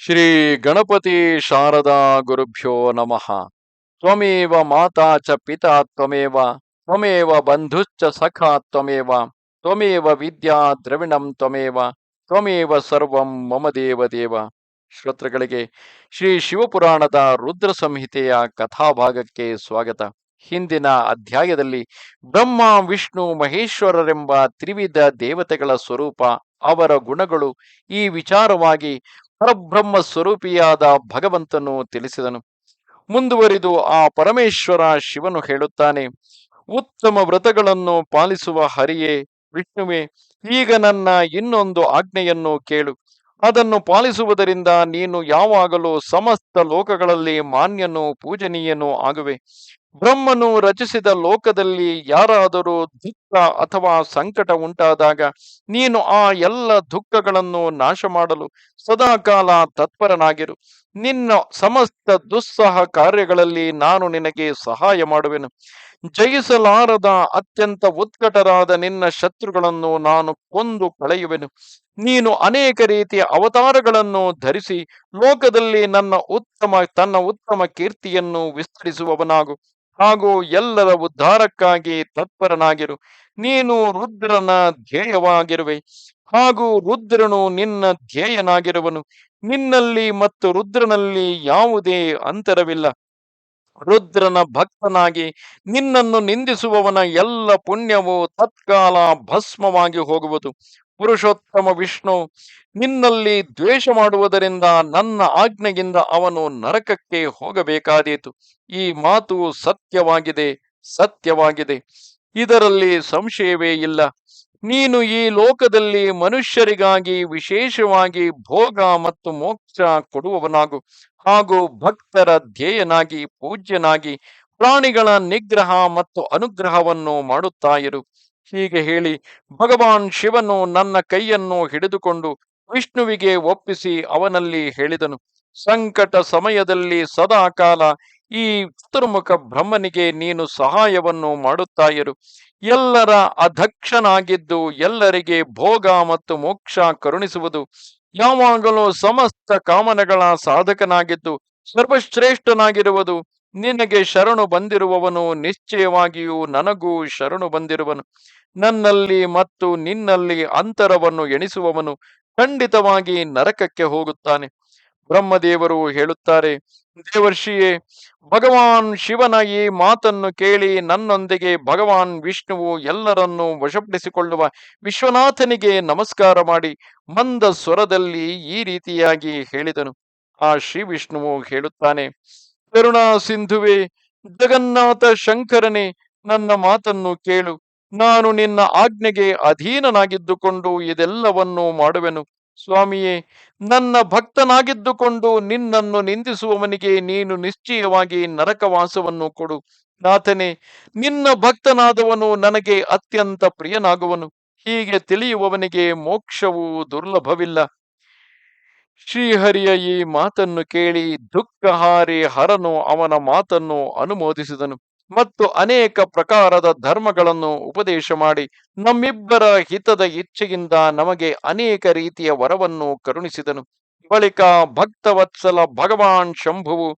ಶ್ರೀ ಗಣಪತಿ ಶಾರದಾ ಗುರುಭ್ಯೋ ನಮಃ. ತ್ವಮೇವ ಮಾತಾ ಚ ಪಿತಾ ತ್ವಮೇವ ತ್ವಮೇವ ಬಂಧುಶ್ಚ ಸಖಾ ತ್ವಮೇವ ತ್ವಮೇವ ವಿದ್ಯಾ ದ್ರವಿಣಂ ತ್ವಮೇವ ತ್ವಮೇವ ಸರ್ವಂ ಮಮ ದೇವ ದೇವ. ಶ್ರೋತೃಗಳಿಗೆ ಶ್ರೀ ಶಿವಪುರಾಣದ ರುದ್ರ ಸಂಹಿತೆಯ ಕಥಾಭಾಗಕ್ಕೆ ಸ್ವಾಗತ. ಹಿಂದಿನ ಅಧ್ಯಾಯದಲ್ಲಿ ಬ್ರಹ್ಮ ವಿಷ್ಣು ಮಹೇಶ್ವರರೆಂಬ ತ್ರಿವಿಧ ದೇವತೆಗಳ ಸ್ವರೂಪ, ಅವರ ಗುಣಗಳು, ಈ ವಿಚಾರವಾಗಿ ಪರಬ್ರಹ್ಮ ಸ್ವರೂಪಿಯಾದ ಭಗವಂತನು ತಿಳಿಸಿದನು. ಮುಂದುವರಿದು ಆ ಪರಮೇಶ್ವರ ಶಿವನು ಹೇಳುತ್ತಾನೆ, ಉತ್ತಮ ವ್ರತಗಳನ್ನು ಪಾಲಿಸುವ ಹರಿಯೇ ವಿಷ್ಣುವೇ, ಈಗ ನನ್ನ ಇನ್ನೊಂದು ಆಜ್ಞೆಯನ್ನು ಕೇಳು. ಅದನ್ನು ಪಾಲಿಸುವುದರಿಂದ ನೀನು ಯಾವಾಗಲೂ ಸಮಸ್ತ ಲೋಕಗಳಲ್ಲಿ ಮಾನ್ಯನು ಪೂಜನೀಯನೂ ಆಗುವೆ. ಬ್ರಹ್ಮನು ರಚಿಸಿದ ಲೋಕದಲ್ಲಿ ಯಾರಾದರೂ ದುಃಖ ಅಥವಾ ಸಂಕಟ ಉಂಟಾದಾಗ ನೀನು ಆ ಎಲ್ಲ ದುಃಖಗಳನ್ನು ನಾಶ ಮಾಡಲು ಸದಾಕಾಲ ತತ್ಪರನಾಗಿರು. ನಿನ್ನ ಸಮಸ್ತ ದುಸ್ಸಹ ಕಾರ್ಯಗಳಲ್ಲಿ ನಾನು ನಿನಗೆ ಸಹಾಯ ಮಾಡುವೆನು. ಜಯಿಸಲಾರದ ಅತ್ಯಂತ ಉತ್ಕಟರಾದ ನಿನ್ನ ಶತ್ರುಗಳನ್ನು ನಾನು ಕೊಂದು ಕಳೆಯುವೆನು. ನೀನು ಅನೇಕ ರೀತಿಯ ಅವತಾರಗಳನ್ನು ಧರಿಸಿ ಲೋಕದಲ್ಲಿ ತನ್ನ ಉತ್ತಮ ಕೀರ್ತಿಯನ್ನು ವಿಸ್ತರಿಸುವವನಾಗು. ಹಾಗೂ ಎಲ್ಲರ ಉದ್ಧಾರಕ್ಕಾಗಿ ತತ್ಪರನಾಗಿರು. ನೀನು ರುದ್ರನ ಧ್ಯೇಯವಾಗಿರುವೆ, ಹಾಗೂ ರುದ್ರನು ನಿನ್ನ ಧ್ಯೇಯನಾಗಿರುವನು. ನಿನ್ನಲ್ಲಿ ಮತ್ತು ರುದ್ರನಲ್ಲಿ ಯಾವುದೇ ಅಂತರವಿಲ್ಲ. ರುದ್ರನ ಭಕ್ತನಾಗಿ ನಿನ್ನನ್ನು ನಿಂದಿಸುವವನ ಎಲ್ಲ ಪುಣ್ಯವು ತತ್ಕಾಲ ಭಸ್ಮವಾಗಿ ಹೋಗುವುದು. ಪುರುಷೋತ್ತಮ ವಿಷ್ಣು ನಿನ್ನಲ್ಲಿ ದ್ವೇಷ ಮಾಡುವುದರಿಂದ ನನ್ನ ಆಜ್ಞೆಯಿಂದ ಅವನು ನರಕಕ್ಕೆ ಹೋಗಬೇಕಾದೀತು. ಈ ಮಾತು ಸತ್ಯವಾಗಿದೆ, ಸತ್ಯವಾಗಿದೆ, ಇದರಲ್ಲಿ ಸಂಶಯವೇ ಇಲ್ಲ. ನೀನು ಈ ಲೋಕದಲ್ಲಿ ಮನುಷ್ಯರಿಗಾಗಿ ವಿಶೇಷವಾಗಿ ಭೋಗ ಮತ್ತು ಮೋಕ್ಷ ಕೊಡುವವನಾಗು. ಹಾಗೂ ಭಕ್ತರ ಧ್ಯೇಯನಾಗಿ ಪೂಜ್ಯನಾಗಿ ಪ್ರಾಣಿಗಳ ನಿಗ್ರಹ ಮತ್ತು ಅನುಗ್ರಹವನ್ನು ಮಾಡುತ್ತಾ ಇರು. ಹೀಗೆ ಹೇಳಿ ಭಗವಾನ್ ಶಿವನು ನನ್ನ ಕೈಯನ್ನು ಹಿಡಿದುಕೊಂಡು ವಿಷ್ಣುವಿಗೆ ಒಪ್ಪಿಸಿ ಅವನಲ್ಲಿ ಹೇಳಿದನು, ಸಂಕಟ ಸಮಯದಲ್ಲಿ ಸದಾ ಕಾಲ ಈ ಚತುರ್ಮುಖ ಬ್ರಹ್ಮನಿಗೆ ನೀನು ಸಹಾಯವನ್ನು ಮಾಡುತ್ತಾ ಇರು. ಎಲ್ಲರ ಅಧಕ್ಷನಾಗಿದ್ದು ಎಲ್ಲರಿಗೆ ಭೋಗ ಮತ್ತು ಮೋಕ್ಷ ಕರುಣಿಸುವುದು, ಯಾವಾಗಲೂ ಸಮಸ್ತ ಕಾಮನೆಗಳ ಸಾಧಕನಾಗಿದ್ದು ಸರ್ವಶ್ರೇಷ್ಠನಾಗಿರುವುದು. ನಿನಗೆ ಶರಣು ಬಂದಿರುವವನು ನಿಶ್ಚಯವಾಗಿಯೂ ನನಗೂ ಶರಣು ಬಂದಿರುವನು. ನನ್ನಲ್ಲಿ ಮತ್ತು ನಿನ್ನಲ್ಲಿ ಅಂತರವನ್ನು ಎಣಿಸುವವನು ಖಂಡಿತವಾಗಿ ನರಕಕ್ಕೆ ಹೋಗುತ್ತಾನೆ. ಬ್ರಹ್ಮದೇವರು ಹೇಳುತ್ತಾರೆ, ದೇವರ್ಷಿಯೇ, ಭಗವಾನ್ ಶಿವನ ಈ ಮಾತನ್ನು ಕೇಳಿ ನನ್ನೊಂದಿಗೆ ಭಗವಾನ್ ವಿಷ್ಣುವು ಎಲ್ಲರನ್ನೂ ವಶಪಡಿಸಿಕೊಳ್ಳುವ ವಿಶ್ವನಾಥನಿಗೆ ನಮಸ್ಕಾರ ಮಾಡಿ ಮಂದ ಸ್ವರದಲ್ಲಿ ಈ ರೀತಿಯಾಗಿ ಹೇಳಿದನು. ಆ ಶ್ರೀ ವಿಷ್ಣುವು ಹೇಳುತ್ತಾನೆ, ಕರುಣಾ ಸಿಂಧುವೆ, ಜಗನ್ನಾಥ ಶಂಕರನೇ, ನನ್ನ ಮಾತನ್ನು ಕೇಳು. ನಾನು ನಿನ್ನ ಆಜ್ಞೆಗೆ ಅಧೀನನಾಗಿದ್ದುಕೊಂಡು ಇದೆಲ್ಲವನ್ನೂ ಮಾಡುವೆನು. ಸ್ವಾಮಿಯೇ, ನನ್ನ ಭಕ್ತನಾಗಿದ್ದುಕೊಂಡು ನಿನ್ನನ್ನು ನಿಂದಿಸುವವನಿಗೆ ನೀನು ನಿಶ್ಚಯವಾಗಿ ನರಕವಾಸವನ್ನು ಕೊಡು. ನಾಥನೇ, ನಿನ್ನ ಭಕ್ತನಾದವನು ನನಗೆ ಅತ್ಯಂತ ಪ್ರಿಯನಾಗುವನು. ಹೀಗೆ ತಿಳಿಯುವವನಿಗೆ ಮೋಕ್ಷವು ದುರ್ಲಭವಿಲ್ಲ. ಶ್ರೀಹರಿಯ ಈ ಮಾತನ್ನು ಕೇಳಿ ದುಃಖಹಾರಿ ಹರನು ಅವನ ಮಾತನ್ನು ಅನುಮೋದಿಸಿದನು ಮತ್ತು ಅನೇಕ ಪ್ರಕಾರದ ಧರ್ಮಗಳನ್ನು ಉಪದೇಶ ಮಾಡಿ ನಮ್ಮಿಬ್ಬರ ಹಿತದ ಇಚ್ಛೆಯಿಂದ ನಮಗೆ ಅನೇಕ ರೀತಿಯ ವರವನ್ನು ಕರುಣಿಸಿದನು. ಬಳಿಕ ಭಕ್ತವತ್ಸಲ ಭಗವಾನ್ ಶಂಭುವು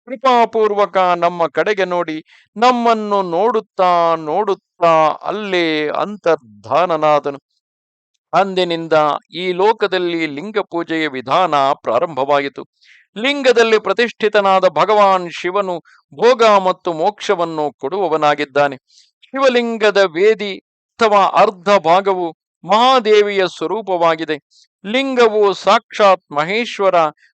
ಕೃಪಾಪೂರ್ವಕ ನಮ್ಮ ಕಡೆಗೆ ನೋಡಿ ನಮ್ಮನ್ನು ನೋಡುತ್ತಾ ನೋಡುತ್ತಾ ಅಲ್ಲೇ ಅಂತರ್ಧಾನನಾದನು. ಅಂದಿನಿಂದ ಈ ಲೋಕದಲ್ಲಿ ಲಿಂಗ ಪೂಜೆಯ ವಿಧಾನ ಪ್ರಾರಂಭವಾಯಿತು. ಲಿಂಗದಲ್ಲಿ ಪ್ರತಿಷ್ಠಿತನಾದ ಭಗವಾನ್ ಶಿವನು ಭೋಗ ಮತ್ತು ಮೋಕ್ಷವನ್ನು ಕೊಡುವವನಾಗಿದ್ದಾನೆ. ಶಿವಲಿಂಗದ ವೇದಿ ಅಥವಾ ಅರ್ಧ ಭಾಗವು ಮಹಾದೇವಿಯ ಸ್ವರೂಪವಾಗಿದೆ. ಲಿಂಗವು ಸಾಕ್ಷಾತ್ ಮಹೇಶ್ವರ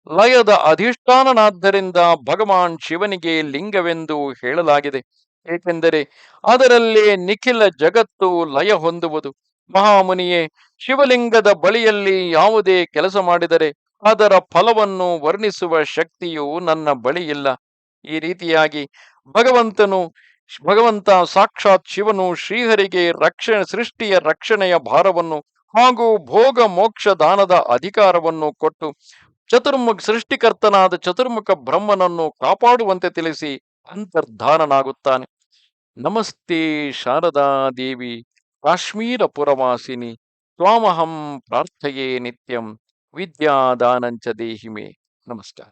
ಲಯದ ಅಧಿಷ್ಠಾನನಾದ್ದರಿಂದ ಭಗವಾನ್ ಶಿವನಿಗೆ ಲಿಂಗವೆಂದು ಹೇಳಲಾಗಿದೆ. ಏಕೆಂದರೆ ಅದರಲ್ಲೇ ನಿಖಿಲ ಜಗತ್ತು ಲಯ ಹೊಂದುವುದು. ಮಹಾಮುನಿಯೇ, ಶಿವಲಿಂಗದ ಬಳಿಯಲ್ಲಿ ಯಾವುದೇ ಕೆಲಸ ಮಾಡಿದರೆ ಅದರ ಫಲವನ್ನು ವರ್ಣಿಸುವ ಶಕ್ತಿಯು ನನ್ನ ಬಳಿ ಇಲ್ಲ. ಈ ರೀತಿಯಾಗಿ ಭಗವಂತ ಸಾಕ್ಷಾತ್ ಶಿವನು ಶ್ರೀಹರಿಗೆ ಸೃಷ್ಟಿಯ ರಕ್ಷಣೆಯ ಭಾರವನ್ನು ಹಾಗೂ ಭೋಗ ಮೋಕ್ಷ ದಾನದ ಅಧಿಕಾರವನ್ನು ಕೊಟ್ಟು ಸೃಷ್ಟಿಕರ್ತನಾದ ಚತುರ್ಮುಖ ಬ್ರಹ್ಮನನ್ನು ಕಾಪಾಡುವಂತೆ ತಿಳಿಸಿ ಅಂತರ್ಧಾನನಾಗುತ್ತಾನೆ. ನಮಸ್ತೆ ಶಾರದಾ ದೇವಿ, ಕಾಶ್ಮೀರ ಪುರವಾಸಿನಿ, ತ್ವಾಮಹಂ ಪ್ರಾರ್ಥಯೇ ನಿತ್ಯಂ, ವಿದ್ಯಾದಾನಂಚ ದೇಹಿಮೆ. ನಮಸ್ಕಾರ.